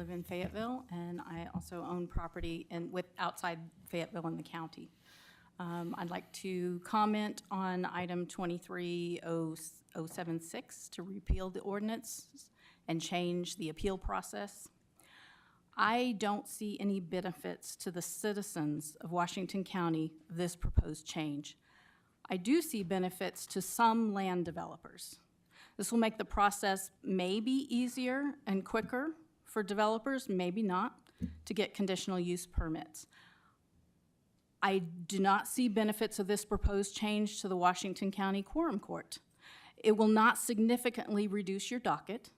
live in Fayetteville, and I also own property outside Fayetteville in the county. I'd like to comment on item 23076 to repeal the ordinance and change the appeal process. I don't see any benefits to the citizens of Washington County of this proposed change. I do see benefits to some land developers. This will make the process maybe easier and quicker for developers, maybe not, to get conditional use permits. I do not see benefits of this proposed change to the Washington County Quorum Court. It will not significantly reduce your docket.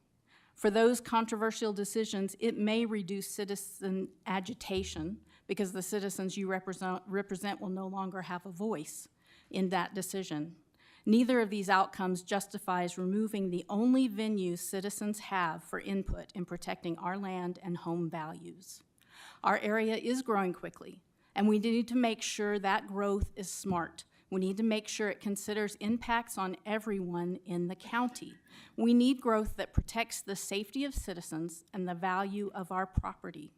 For those controversial decisions, it may reduce citizen agitation because the citizens you represent will no longer have a voice in that decision. Neither of these outcomes justifies removing the only venue citizens have for input in protecting our land and home values. Our area is growing quickly, and we need to make sure that growth is smart. We need to make sure it considers impacts on everyone in the county. We need growth that protects the safety of citizens and the value of our property.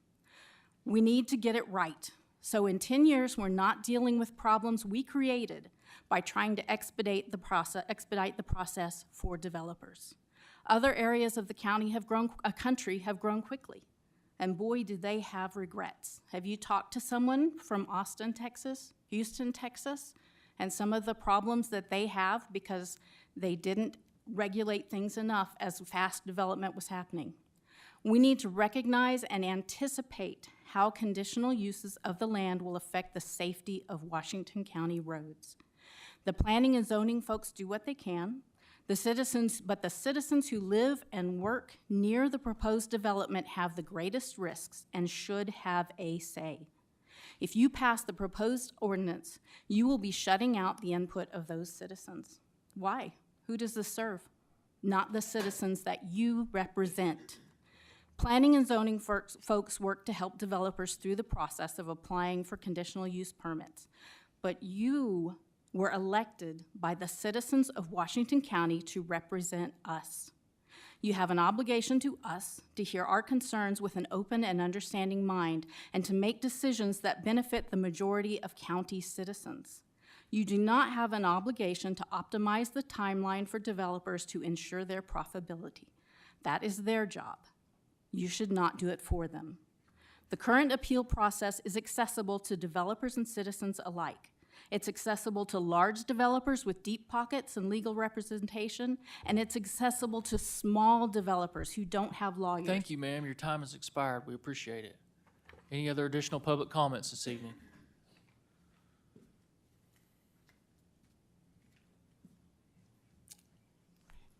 We need to get it right. So in 10 years, we're not dealing with problems we created by trying to expedite the process for developers. Other areas of the country have grown quickly, and boy, do they have regrets. Have you talked to someone from Austin, Texas, Houston, Texas, and some of the problems that they have because they didn't regulate things enough as fast development was happening? We need to recognize and anticipate how conditional uses of the land will affect the safety of Washington County roads. The planning and zoning folks do what they can, but the citizens who live and work near the proposed development have the greatest risks and should have a say. If you pass the proposed ordinance, you will be shutting out the input of those citizens. Why? Who does this serve? Not the citizens that you represent. Planning and zoning folks work to help developers through the process of applying for conditional use permits. But you were elected by the citizens of Washington County to represent us. You have an obligation to us to hear our concerns with an open and understanding mind and to make decisions that benefit the majority of county citizens. You do not have an obligation to optimize the timeline for developers to ensure their profitability. That is their job. You should not do it for them. The current appeal process is accessible to developers and citizens alike. It's accessible to large developers with deep pockets and legal representation, and it's accessible to small developers who don't have lawyers. Thank you, ma'am. Your time has expired. We appreciate it. Any other additional public comments this evening?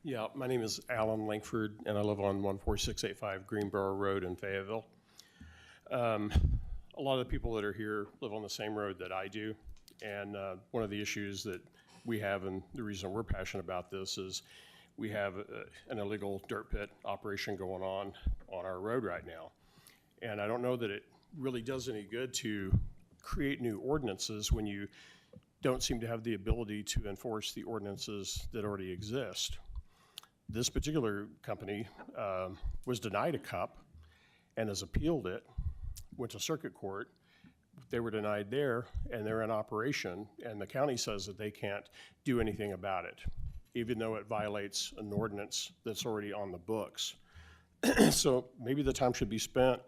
Yeah, my name is Alan Langford, and I live on 14685 Greenboro Road in Fayetteville. A lot of the people that are here live on the same road that I do, and one of the issues that we have, and the reason we're passionate about this, is we have an illegal dirt pit operation going on our road right now. And I don't know that it really does any good to create new ordinances when you don't seem to have the ability to enforce the ordinances that already exist. This particular company was denied a cup and has appealed it, went to circuit court. They were denied there, and they're in operation, and the county says that they can't do anything about it, even though it violates an ordinance that's already on the books. So maybe the time should be spent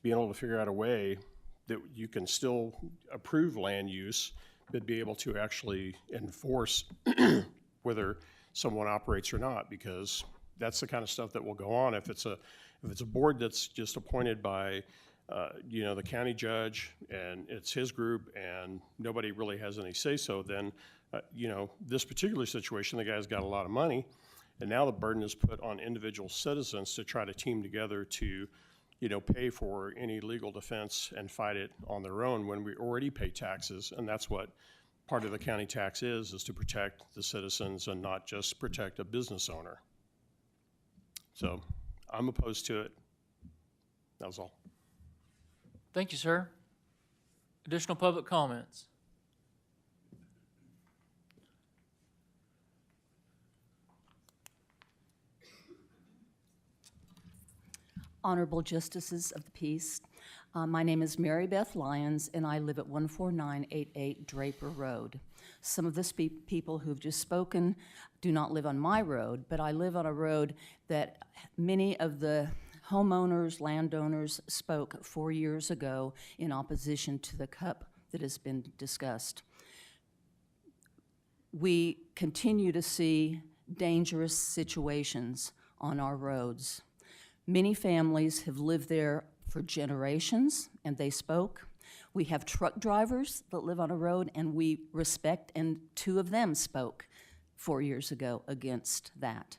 being able to figure out a way that you can still approve land use, but be able to actually enforce whether someone operates or not, because that's the kind of stuff that will go on. If it's a board that's just appointed by the county judge and it's his group and nobody really has any say-so, then this particular situation, the guy's got a lot of money, and now the burden is put on individual citizens to try to team together to pay for any legal defense and fight it on their own when we already pay taxes. And that's what part of the county tax is to protect the citizens and not just protect a business owner. So I'm opposed to it. That was all. Thank you, sir. Additional public comments? Honorable Justices of the Peace, my name is Mary Beth Lyons, and I live at 14988 Draper Road. Some of the people who've just spoken do not live on my road, but I live on a road that many of the homeowners, landowners spoke 4 years ago in opposition to the CUP that has been discussed. We continue to see dangerous situations on our roads. Many families have lived there for generations, and they spoke. We have truck drivers that live on a road, and we respect, and 2 of them spoke 4 years ago against that.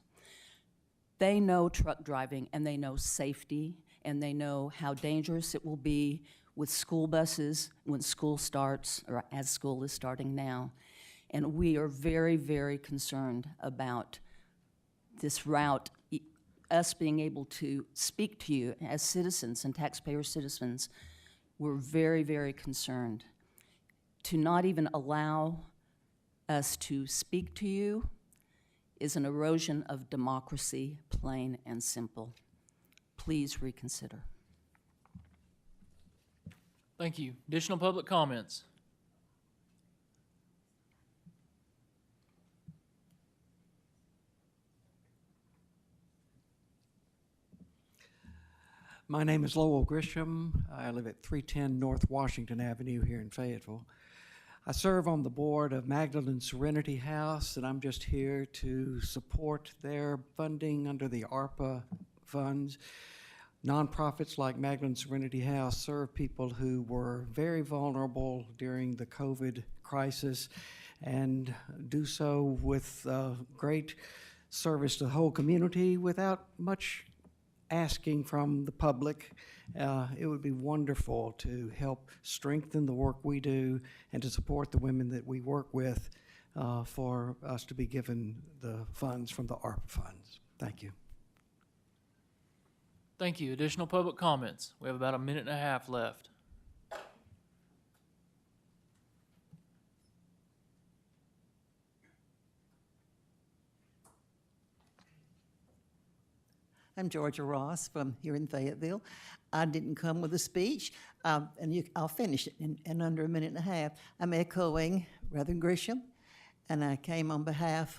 They know truck driving, and they know safety, and they know how dangerous it will be with school buses when school starts, or as school is starting now. And we are very, very concerned about this route, us being able to speak to you as citizens and taxpayer citizens. We're very, very concerned. To not even allow us to speak to you is an erosion of democracy, plain and simple. Please reconsider. Thank you. Additional public comments? My name is Lowell Grisham. I live at 310 North Washington Avenue here in Fayetteville. I serve on the board of Magdalene Serenity House, and I'm just here to support their funding under the ARPA funds. Nonprofits like Magdalene Serenity House serve people who were very vulnerable during the COVID crisis and do so with great service to the whole community without much asking from the public. It would be wonderful to help strengthen the work we do and to support the women that we work with for us to be given the funds from the ARPA funds. Thank you. Thank you. Additional public comments? We have about 1.5 minutes left. I'm Georgia Ross from here in Fayetteville. I didn't come with a speech, I'll finish it in under 1.5 minutes. I'm echoing Reverend Grisham, and I came on behalf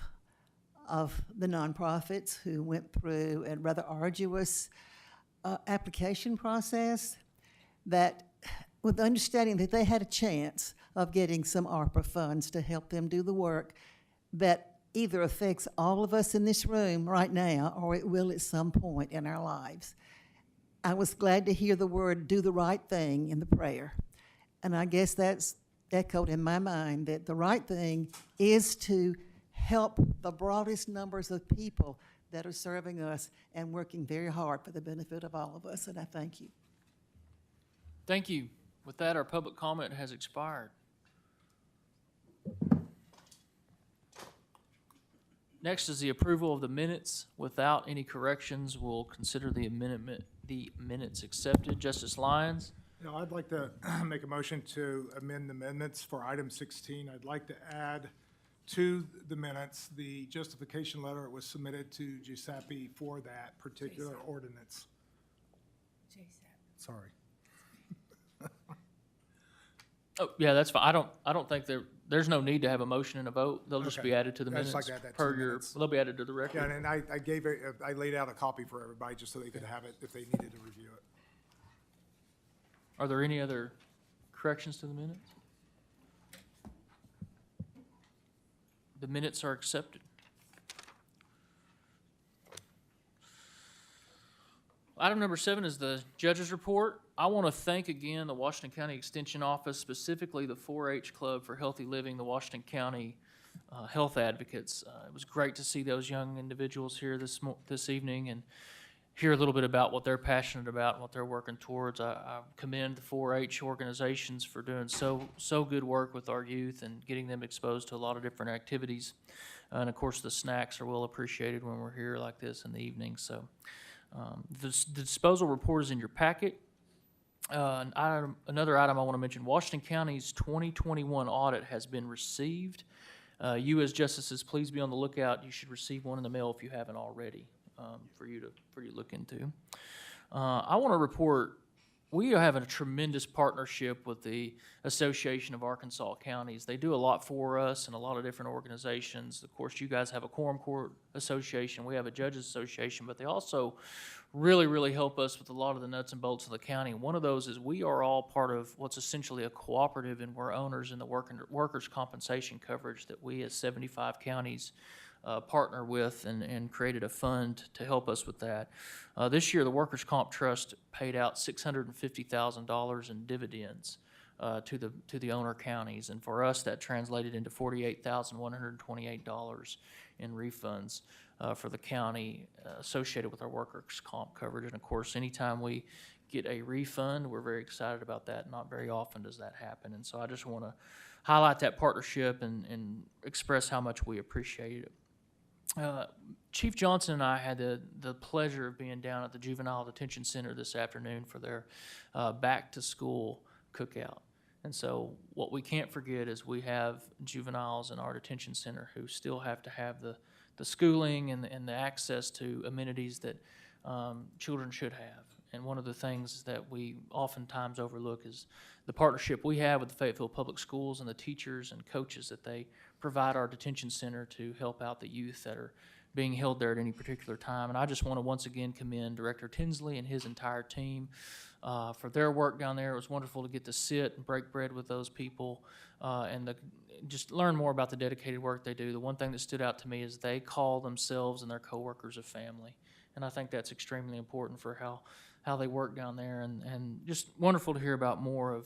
of the nonprofits who went through a rather arduous application process that, with the understanding that they had a chance of getting some ARPA funds to help them do the work that either affects all of us in this room right now or it will at some point in our lives. I was glad to hear the word "do the right thing" in the prayer. And I guess that's echoed in my mind, that the right thing is to help the broadest numbers of people that are serving us and working very hard for the benefit of all of us, and I thank you. Thank you. With that, our public comment has expired. Next is the approval of the minutes. Without any corrections, we'll consider the minutes accepted. Justice Lyons? I'd like to make a motion to amend the minutes for item 16. I'd like to add to the minutes the justification letter that was submitted to Giuseppe for that particular ordinance. Sorry. Oh, yeah, that's fine. I don't think there's no need to have a motion and a vote. They'll just Okay. be added to the I just minutes like that per 2 your, minutes. they'll be added to the record. Yeah, and I laid out a copy for everybody just so they could have it if they needed to review it. Are there any other corrections to the minutes? The minutes are accepted. Item number 7 is the judge's report. I want to thank again the Washington County Extension Office, specifically the 4-H Club for Healthy Living, the Washington County Health Advocates. It was great to see those young individuals here this evening and hear a little bit about what they're passionate about and what they're working towards. I commend the 4-H organizations for doing so good work with our youth and getting them exposed to a lot of different activities. And of course, the snacks are well appreciated when we're here like this in the evening. So the disposal report is in your packet. Another item I want to mention, Washington County's 2021 audit has been received. You as justices, please be on the lookout. You should receive one in the mail if you haven't already, for you to look into. I want to report we are having a tremendous partnership with the Association of Arkansas Counties. They do a lot for us and a lot of different organizations. Of course, you guys have a Quorum Court Association. We have a Judges Association, but they also really help us with a lot of the nuts and bolts of the county. One of those is we are all part of what's essentially a cooperative, and we're owners in the workers' compensation coverage that we as 75 counties partner with and created a fund to help us with that. This year, the Workers' Comp Trust paid out $650,000 in dividends to the owner counties, and for us, that translated into $48,128 in refunds for the county associated with our workers' comp coverage. And of course, anytime we get a refund, we're very excited about that. Not very often does that happen, and so I just want to highlight that partnership and express how much we appreciate it. Chief Johnson and I had the pleasure of being down at the Juvenile Detention Center this afternoon for their back-to-school cookout. And so what we can't forget is we have juveniles in our detention center who still have to have the schooling and the access to amenities that children should have. And one of the things that we oftentimes overlook is the partnership we have with the Fayetteville Public Schools and the teachers and coaches that they provide our detention center to help out the youth that are being held there at any particular time. And I just want to once again commend Director Tinsley and his entire team for their work down there. It was wonderful to get to sit and break bread with those people and just learn more about the dedicated work they do. The one thing that stood out to me is they call themselves and their coworkers a family. And I think that's extremely important for how they work down there, and just wonderful to hear about more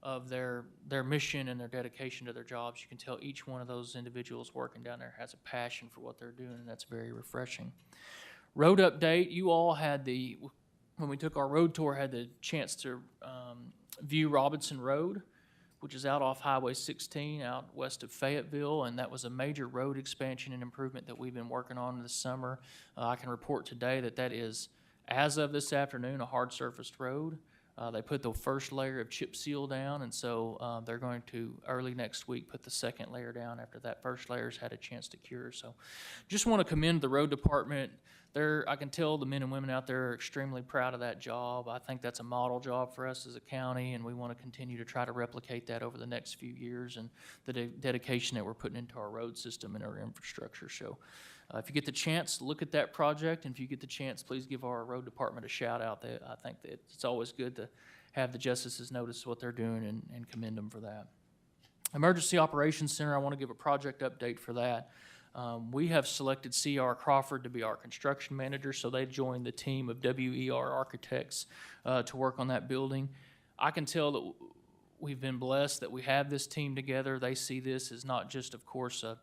of their mission and their dedication to their jobs. You can tell each one of those individuals working down there has a passion for what they're doing, and that's very refreshing. Road update, you all had when we took our road tour, had the chance to view Robinson Road, which is out off Highway 16 out west of Fayetteville, and that was a major road expansion and improvement that we've been working on this summer. I can report today that is, as of this afternoon, a hard surfaced road. They put the first layer of chip seal down, and so they're going to, early next week, put the second layer down after that first layer's had a chance to cure. So just want to commend the road department. I can tell the men and women out there are extremely proud of that job. I think that's a model job for us as a county, and we want to continue to try to replicate that over the next few years and the dedication that we're putting into our road system and our infrastructure. So if you get the chance, look at that project, and if you get the chance, please give our road department a shout out. I think that it's always good to have the justices notice what they're doing and commend them for that. Emergency Operations Center, I want to give a project update for that. We have selected C.R. Crawford to be our construction manager, so they joined the team of WER architects to work on that building. I can tell that we've been blessed that we have this team together. They see this as not just, of course, a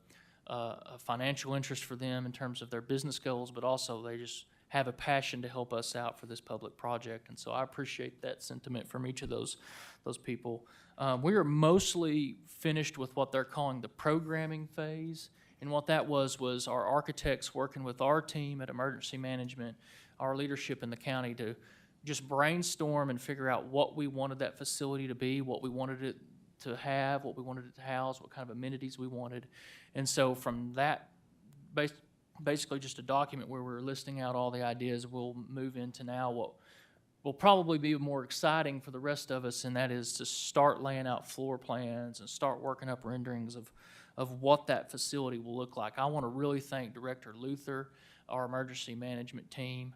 financial interest for them in terms of their business goals, but also they just have a passion to help us out for this public project. And so I appreciate that sentiment from each of those people. We are mostly finished with what they're calling the programming phase. And what that was our architects working with our team at Emergency Management, our leadership in the county, to just brainstorm and figure out what we wanted that facility to be, what we wanted it to have, what we wanted it to house, what kind of amenities we wanted. And so from that, basically just a document where we're listing out all the ideas, we'll move into now what will probably be more exciting for the rest of us, and that is to start laying out floor plans and start working up renderings of what that facility will look like. I want to really thank Director Luther, our emergency management team,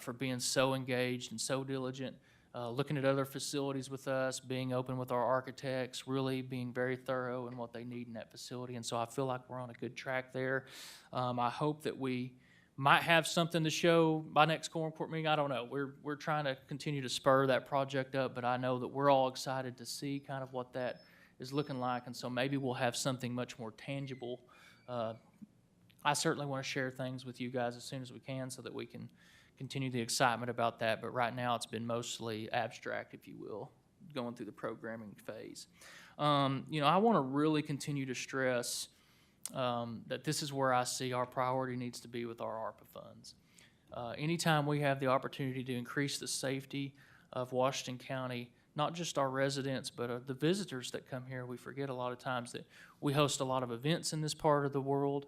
for being so engaged and so diligent, looking at other facilities with us, being open with our architects, really being very thorough in what they need in that facility. And so I feel like we're on a good track there. I hope that we might have something to show by next Quorum Court meeting. I don't know. We're trying to continue to spur that project up, but I know that we're all excited to see kind of what that is looking like, and so maybe we'll have something much more tangible. I certainly want to share things with you guys as soon as we can so that we can continue the excitement about that, but right now it's been mostly abstract, if you will, going through the programming phase. I want to really continue to stress that this is where I see our priority needs to be with our ARPA funds. Anytime we have the opportunity to increase the safety of Washington County, not just our residents, but the visitors that come here. We forget a lot of times that we host a lot of events in this part of the world.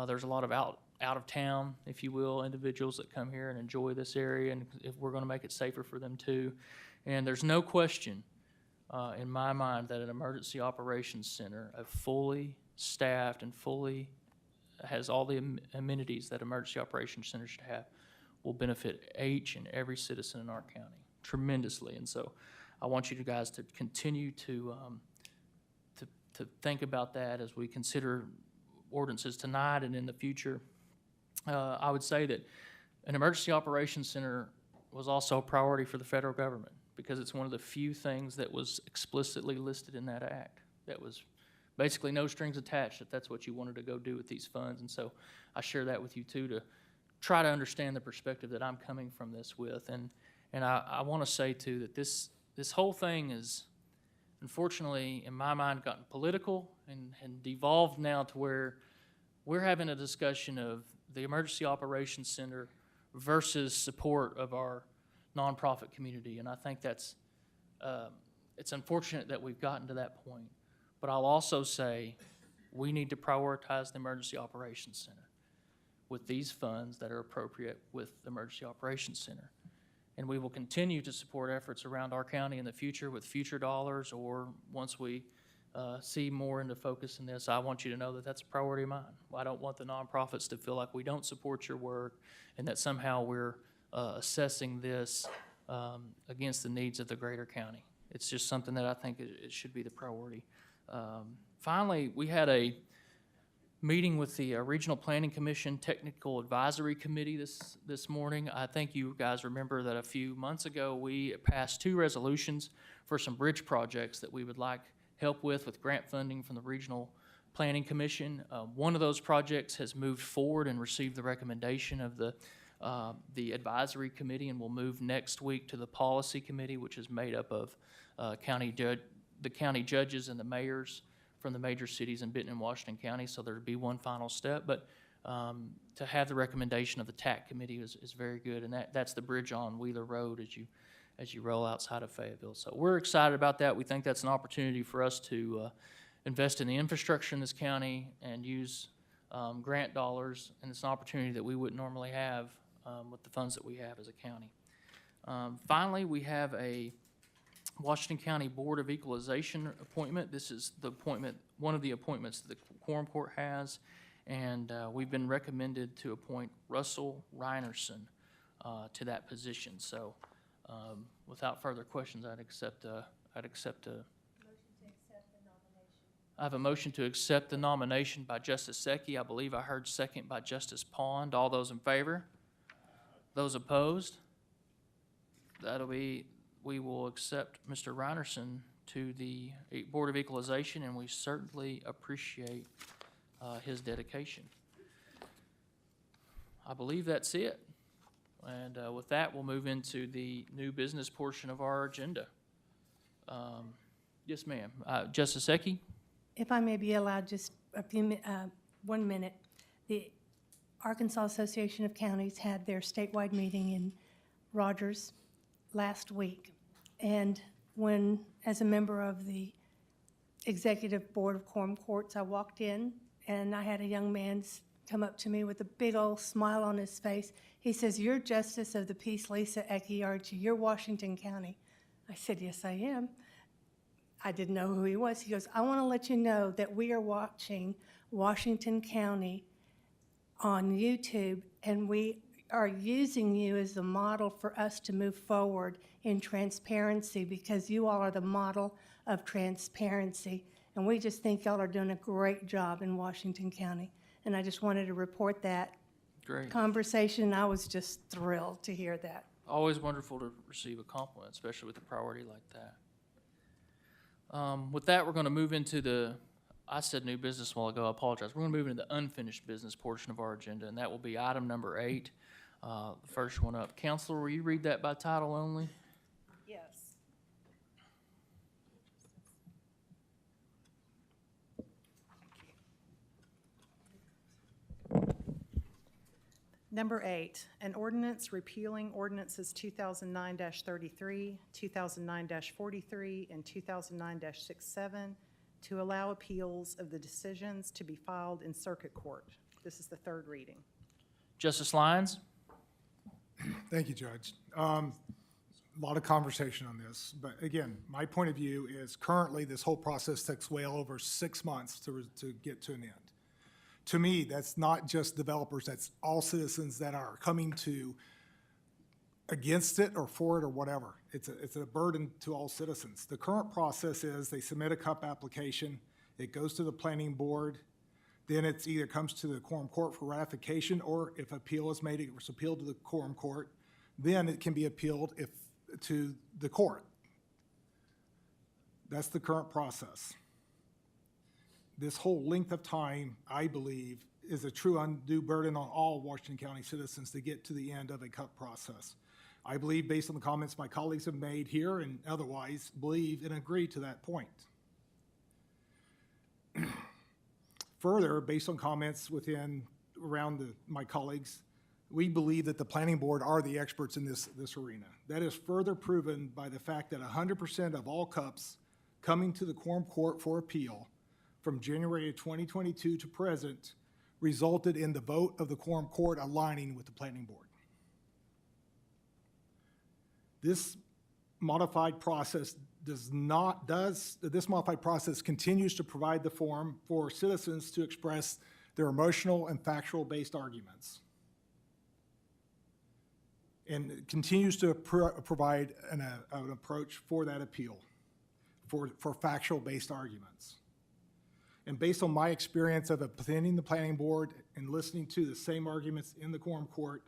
There's a lot of out of town, if you will, individuals that come here and enjoy this area, and if we're going to make it safer for them too. And there's no question in my mind that an emergency operations center, a fully staffed and fully has all the amenities that emergency operations center should have, will benefit each and every citizen in our county tremendously. And so I want you guys to continue to think about that as we consider ordinances tonight and in the future. I would say that an emergency operations center was also a priority for the federal government because it's one of the few things that was explicitly listed in that act. That was basically no strings attached if that's what you wanted to go do with these funds. And so I share that with you too, to try to understand the perspective that I'm coming from this with. And I want to say too that this whole thing is, unfortunately, in my mind, gotten political and devolved now to where we're having a discussion of the Emergency Operations Center versus support of our nonprofit community. And I think that's, it's unfortunate that we've gotten to that point. But I'll also say we need to prioritize the Emergency Operations Center with these funds that are appropriate with the Emergency Operations Center. And we will continue to support efforts around our county in the future with future dollars, or once we see more into focus in this, I want you to know that that's a priority of mine. I don't want the nonprofits to feel like we don't support your work and that somehow we're assessing this against the needs of the greater county. It's just something that I think it should be the priority. Finally, we had a meeting with the Regional Planning Commission Technical Advisory Committee this morning. I think you guys remember that a few months ago we passed 2 resolutions for some bridge projects that we would like help with grant funding from the Regional Planning Commission. One of those projects has moved forward and received the recommendation of the advisory committee, and will move next week to the policy committee, which is made up of the county judges and the mayors from the major cities in Benton and Washington County. So there'd be one final step, but to have the recommendation of the TAC committee is very good, and that's the bridge on Wheeler Road as you roll outside of Fayetteville. So we're excited about that. We think that's an opportunity for us to invest in the infrastructure in this county and use grant dollars, and it's an opportunity that we wouldn't normally have with the funds that we have as a county. Finally, we have a Washington County Board of Equalization appointment. This is the appointment, one of the appointments that the Quorum Court has, and we've been recommended to appoint Russell Reinerson to that position. So, without further questions, I'd accept a. I have a motion to accept the nomination by Justice Secchi. I believe I heard second by Justice Pond. All those in favor? Those opposed? We will accept Mr. Reinerson to the Board of Equalization, and we certainly appreciate his dedication. I believe that's it. And with that, we'll move into the new business portion of our agenda. Yes, ma'am. Justice Secchi? If I may be allowed just a few, 1 minute. The Arkansas Association of Counties had their statewide meeting in Rogers last week. And when, as a member of the Executive Board of Quorum Courts, I walked in and I had a young man come up to me with a big old smile on his face. He says, "You're Justice of the Peace, Lisa Ecke, aren't you? You're Washington County." I said, "Yes, I am." I didn't know who he was. He goes, "I want to let you know that we are watching Washington County on YouTube, and we are using you as the model for us to move forward in transparency, because you all are the model of transparency. And we just think y'all are doing a great job in Washington County." And I just wanted to report that Great. conversation. I was just thrilled to hear that. Always wonderful to receive a compliment, especially with a priority like that. With that, we're going to move into the, I said new business a while ago, I apologize. We're going to move into the unfinished business portion of our agenda, and that will be item number 8, the first one up. Counselor, will you read that by title only? Yes. Number 8, an ordinance repealing ordinances 2009-33, 2009-43, and 2009-67 to allow appeals of the decisions to be filed in circuit court. This is the third reading. Justice Lyons? Thank you, Judge. A lot of conversation on this, but again, my point of view is currently this whole process takes well over 6 months to get to an end. To me, that's not just developers, that's all citizens that are coming to against it or for it or whatever. It's a burden to all citizens. The current process is they submit a CUP application, it goes to the planning board, then it's either comes to the quorum court for ratification, or if appeal is made, it's appealed to the quorum court, then it can be appealed to the court. That's the current process. This whole length of time, I believe, is a true undue burden on all Washington County citizens to get to the end of a CUP process. I believe, based on the comments my colleagues have made here and otherwise, believe and agree to that point. Further, based on comments around my colleagues, we believe that the planning board are the experts in this arena. That is further proven by the fact that 100% of all CUPs coming to the quorum court for appeal from January of 2022 to present resulted in the vote of the quorum court aligning with the planning board. This modified process continues to provide the forum for citizens to express their emotional and factual-based arguments. And it continues to provide an approach for that appeal, for factual-based arguments. And based on my experience of attending the planning board and listening to the same arguments in the quorum court,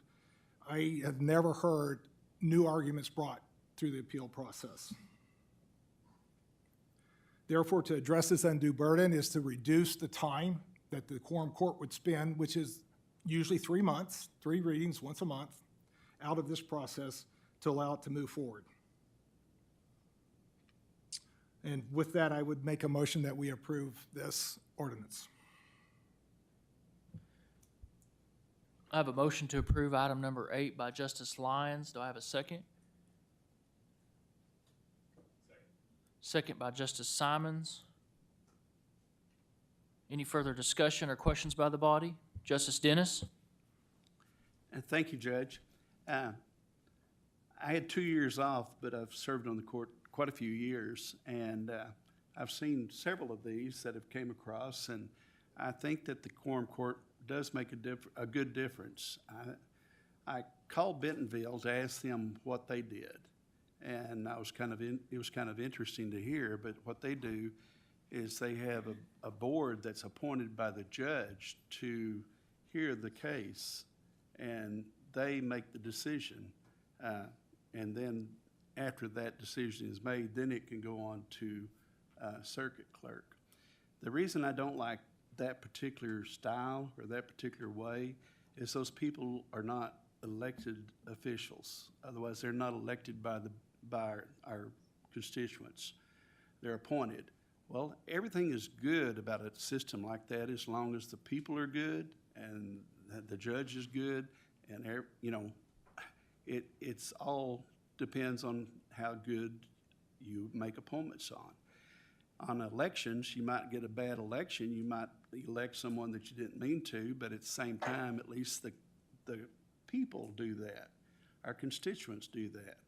I have never heard new arguments brought through the appeal process. Therefore, to address this undue burden is to reduce the time that the quorum court would spend, which is usually 3 months, 3 readings once a month, out of this process to allow it to move forward. And with that, I would make a motion that we approve this ordinance. I have a motion to approve item number 8 by Justice Lyons. Do I have a second? Second by Justice Simons. Any further discussion or questions by the body? Justice Dennis? And thank you, Judge. I had 2 years off, but I've served on the court quite a few years, and I've seen several of these that have came across, and I think that the quorum court does make a good difference. I called Bentonville to ask them what they did, and it was kind of interesting to hear. But what they do is they have a board that's appointed by the judge to hear the case, and they make the decision, and then after that decision is made, then it can go on to circuit clerk. The reason I don't like that particular style or that particular way is those people are not elected officials. Otherwise, they're not elected by our constituents. They're appointed. Well, everything is good about a system like that as long as the people are good and the judge is good, and it's all depends on how good you make appointments on. On elections, you might get a bad election. You might elect someone that you didn't mean to, but at the same time, at least the people do that. Our constituents do that.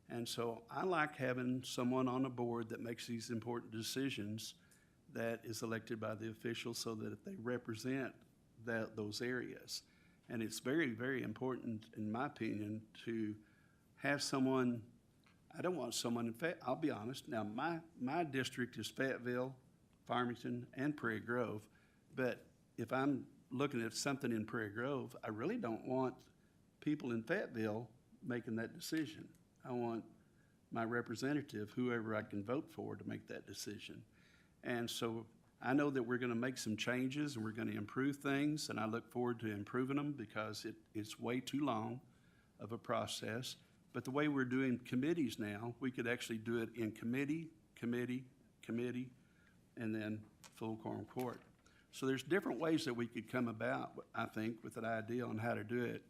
And so I like having someone on a board that makes these important decisions that is elected by the officials so that they represent those areas. And it's very, very important, in my opinion, to have someone. I don't want someone in Fayetteville. I'll be honest. Now, my district is Fayetteville, Farmington, and Prairie Grove. But if I'm looking at something in Prairie Grove, I really don't want people in Fayetteville making that decision. I want my representative, whoever I can vote for, to make that decision. And so I know that we're going to make some changes and we're going to improve things, and I look forward to improving them because it's way too long of a process. But the way we're doing committees now, we could actually do it in committee, and then full quorum court. So there's different ways that we could come about, I think, with an idea on how to do it.